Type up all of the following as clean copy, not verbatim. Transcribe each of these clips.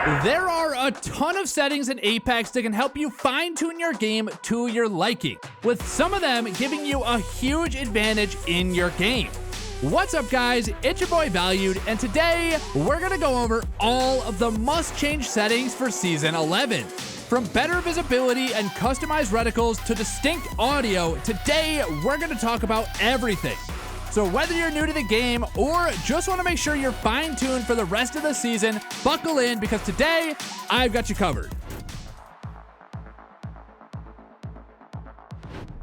There are a ton of settings in Apex that can help you fine-tune your game to your liking, with some of them giving you a huge advantage in your game. What's up, guys? It's your boy Valued, and today we're gonna go over all of the must-change settings for Season 11. From better visibility and customized reticles to distinct audio, today we're gonna talk about everything. So whether you're new to the game or just want to make sure you're fine-tuned for the rest of the season, buckle in because today I've got you covered.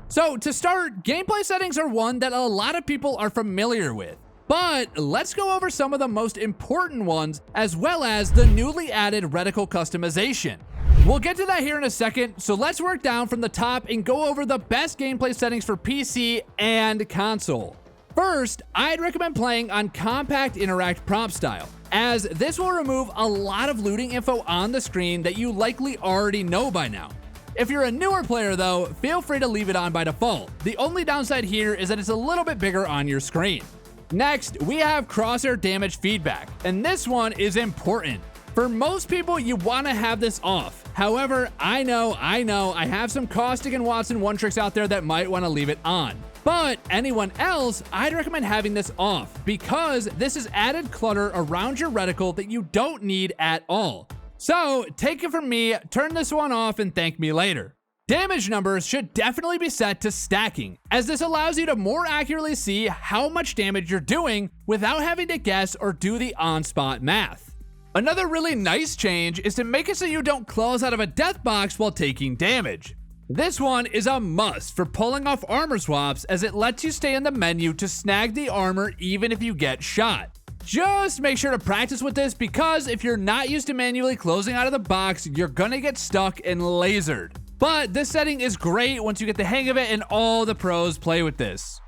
So to start, gameplay settings are one that a lot of people are familiar with. But let's go over some of the most important ones, as well as the newly added reticle customization. We'll get to that here in a second, so let's work down from the top and go over the best gameplay settings for PC and console. First, I'd recommend playing on Compact Interact Prompt Style, as this will remove a lot of looting info on the screen that you likely already know by now. If you're a newer player though, feel free to leave it on by default. The only downside here is that it's a little bit bigger on your screen. Next, we have crosshair damage feedback, and this one is important. For most people, you want to have this off. However, I know, I have some Caustic and Watson one-tricks out there that might want to leave it on. But anyone else, I'd recommend having this off because this is added clutter around your reticle that you don't need at all. So take it from me, turn this one off and thank me later. Damage numbers should definitely be set to stacking, as this allows you to more accurately see how much damage you're doing without having to guess or do the on-spot math. Another really nice change is to make it so you don't close out of a death box while taking damage. This one is a must for pulling off armor swaps, as it lets you stay in the menu to snag the armor even if you get shot. Just make sure to practice with this, because if you're not used to manually closing out of the box, you're gonna get stuck and lasered. But this setting is great once you get the hang of it, and all the pros play with this.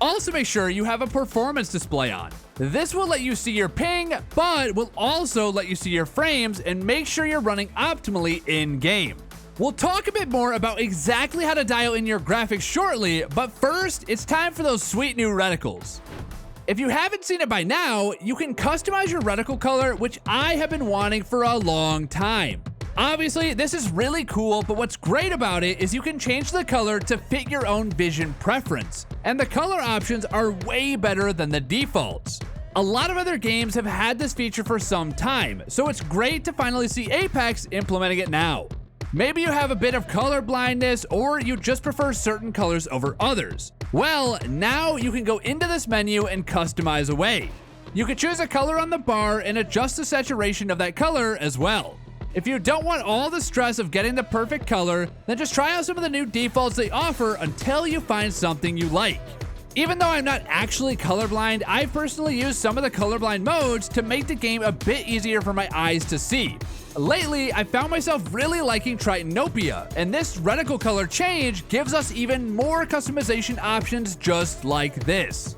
Also make sure you have a performance display on. This will let you see your ping, but will also let you see your frames and make sure you're running optimally in-game. We'll talk a bit more about exactly how to dial in your graphics shortly, but first, it's time for those sweet new reticles. If you haven't seen it by now, you can customize your reticle color, which I have been wanting for a long time. Obviously, this is really cool, but what's great about it is you can change the color to fit your own vision preference, and the color options are way better than the defaults. A lot of other games have had this feature for some time, so it's great to finally see Apex implementing it now. Maybe you have a bit of color blindness, or you just prefer certain colors over others. Well, now you can go into this menu and customize away. You can choose a color on the bar and adjust the saturation of that color as well. If you don't want all the stress of getting the perfect color, then just try out some of the new defaults they offer until you find something you like. Even though I'm not actually colorblind, I've personally used some of the colorblind modes to make the game a bit easier for my eyes to see. Lately, I found myself really liking Tritanopia, and this reticle color change gives us even more customization options just like this.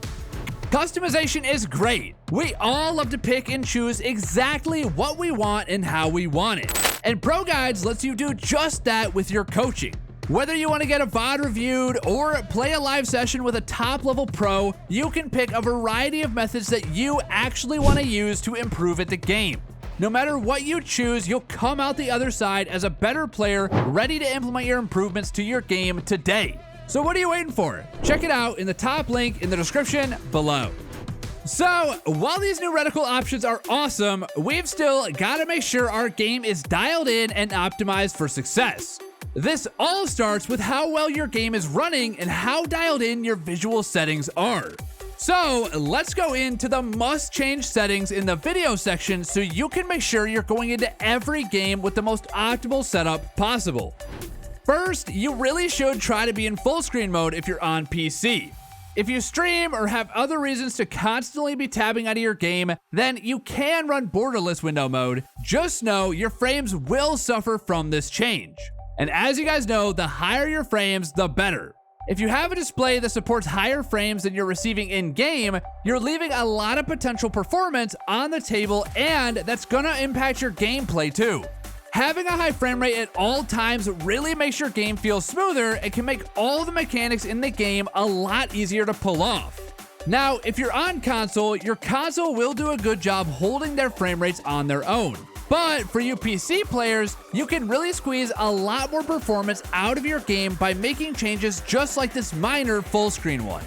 Customization is great. We all love to pick and choose exactly what we want and how we want it. And ProGuides lets you do just that with your coaching. Whether you want to get a VOD reviewed or play a live session with a top-level pro, you can pick a variety of methods that you actually want to use to improve at the game. No matter what you choose, you'll come out the other side as a better player, ready to implement your improvements to your game today. So what are you waiting for? Check it out in the top link in the description below. So, while these new reticle options are awesome, we've still got to make sure our game is dialed in and optimized for success. This all starts with how well your game is running and how dialed in your visual settings are. So let's go into the must-change settings in the video section so you can make sure you're going into every game with the most optimal setup possible. First, you really should try to be in full screen mode if you're on PC. If you stream or have other reasons to constantly be tabbing out of your game, then you can run borderless window mode. Just know your frames will suffer from this change. And as you guys know, the higher your frames, the better. If you have a display that supports higher frames than you're receiving in-game, you're leaving a lot of potential performance on the table, and that's gonna impact your gameplay too. Having a high frame rate at all times really makes your game feel smoother and can make all the mechanics in the game a lot easier to pull off. Now, if you're on console, your console will do a good job holding their frame rates on their own. But for you PC players, you can really squeeze a lot more performance out of your game by making changes just like this minor full screen one.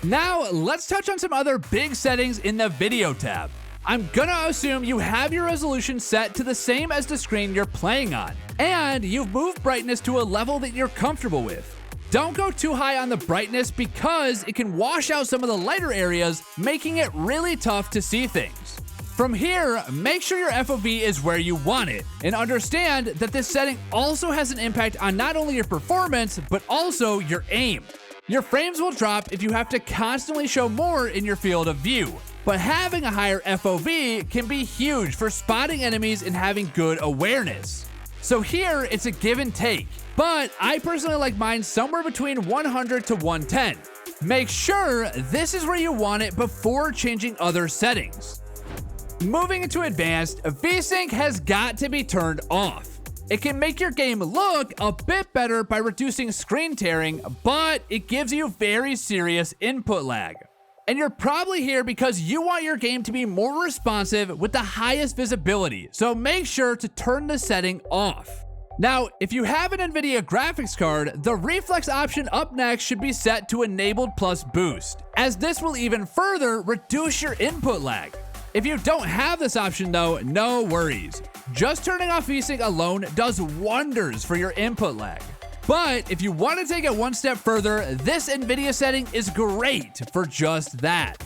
Now, let's touch on some other big settings in the video tab. I'm gonna assume you have your resolution set to the same as the screen you're playing on, and you've moved brightness to a level that you're comfortable with. Don't go too high on the brightness because it can wash out some of the lighter areas, making it really tough to see things. From here, make sure your FOV is where you want it, and understand that this setting also has an impact on not only your performance, but also your aim. Your frames will drop if you have to constantly show more in your field of view, but having a higher FOV can be huge for spotting enemies and having good awareness. So here, it's a give and take, but I personally like mine somewhere between 100 to 110. Make sure this is where you want it before changing other settings. Moving into advanced, VSync has got to be turned off. It can make your game look a bit better by reducing screen tearing, but it gives you very serious input lag. And you're probably here because you want your game to be more responsive with the highest visibility, so make sure to turn the setting off. Now, if you have an NVIDIA graphics card, the reflex option up next should be set to enabled plus boost, as this will even further reduce your input lag. If you don't have this option though, no worries. Just turning off VSync alone does wonders for your input lag. But if you want to take it one step further, this NVIDIA setting is great for just that.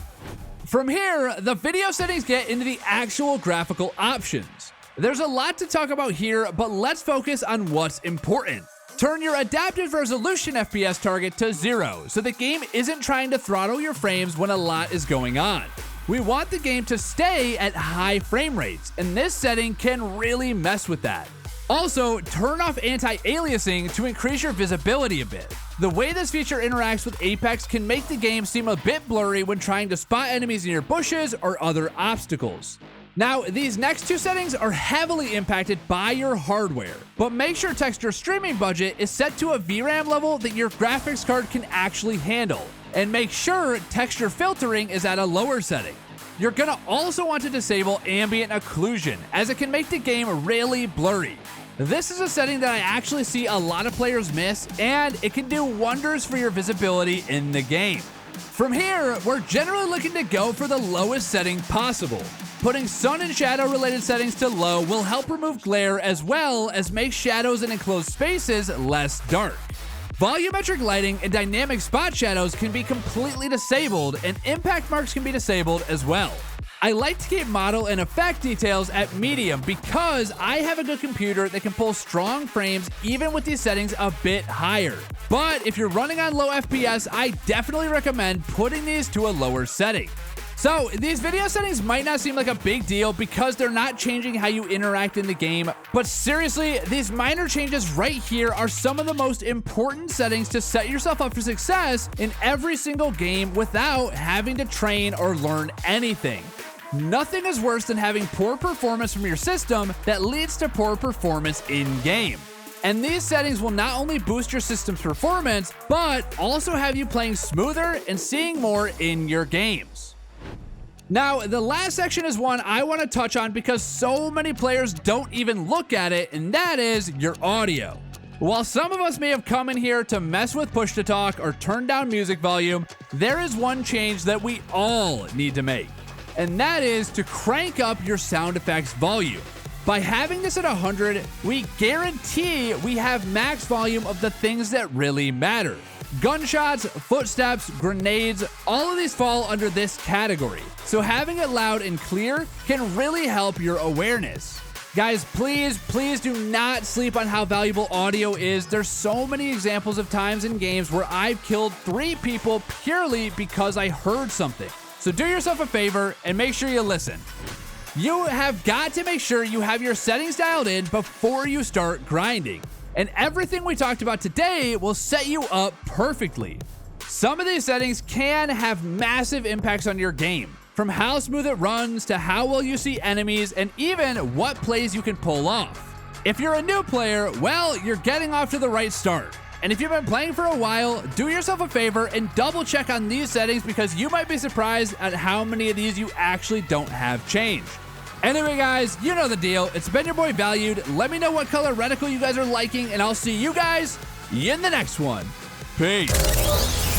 From here, the video settings get into the actual graphical options. There's a lot to talk about here, but let's focus on what's important. Turn your adaptive resolution FPS target to 0, so the game isn't trying to throttle your frames when a lot is going on. We want the game to stay at high frame rates, and this setting can really mess with that. Also, turn off anti-aliasing to increase your visibility a bit. The way this feature interacts with Apex can make the game seem a bit blurry when trying to spot enemies in your bushes or other obstacles. Now, these next two settings are heavily impacted by your hardware, but make sure texture streaming budget is set to a VRAM level that your graphics card can actually handle, and make sure texture filtering is at a lower setting. You're gonna also want to disable ambient occlusion, as it can make the game really blurry. This is a setting that I actually see a lot of players miss, and it can do wonders for your visibility in the game. From here, we're generally looking to go for the lowest setting possible. Putting sun and shadow related settings to low will help remove glare as well as make shadows in enclosed spaces less dark. Volumetric lighting and dynamic spot shadows can be completely disabled, and impact marks can be disabled as well. I like to keep model and effect details at medium because I have a good computer that can pull strong frames even with these settings a bit higher. But if you're running on low FPS, I definitely recommend putting these to a lower setting. So these video settings might not seem like a big deal because they're not changing how you interact in the game, but seriously, these minor changes right here are some of the most important settings to set yourself up for success in every single game without having to train or learn anything. Nothing is worse than having poor performance from your system that leads to poor performance in-game. And these settings will not only boost your system's performance, but also have you playing smoother and seeing more in your games. Now, the last section is one I want to touch on because so many players don't even look at it, and that is your audio. While some of us may have come in here to mess with push-to-talk or turn down music volume, there is one change that we all need to make, and that is to crank up your sound effects volume. By having this at 100, we guarantee we have max volume of the things that really matter. Gunshots, footsteps, grenades, all of these fall under this category, so having it loud and clear can really help your awareness. Guys, please do not sleep on how valuable audio is. There's so many examples of times in games where I've killed 3 people purely because I heard something. So do yourself a favor and make sure you listen. You have got to make sure you have your settings dialed in before you start grinding. And everything we talked about today will set you up perfectly. Some of these settings can have massive impacts on your game, from how smooth it runs to how well you see enemies and even what plays you can pull off. If you're a new player, well, you're getting off to the right start. And if you've been playing for a while, do yourself a favor and double check on these settings because you might be surprised at how many of these you actually don't have changed. Anyway, guys, you know the deal. It's been your boy Valued. Let me know what color reticle you guys are liking, and I'll see you guys in the next one. Peace.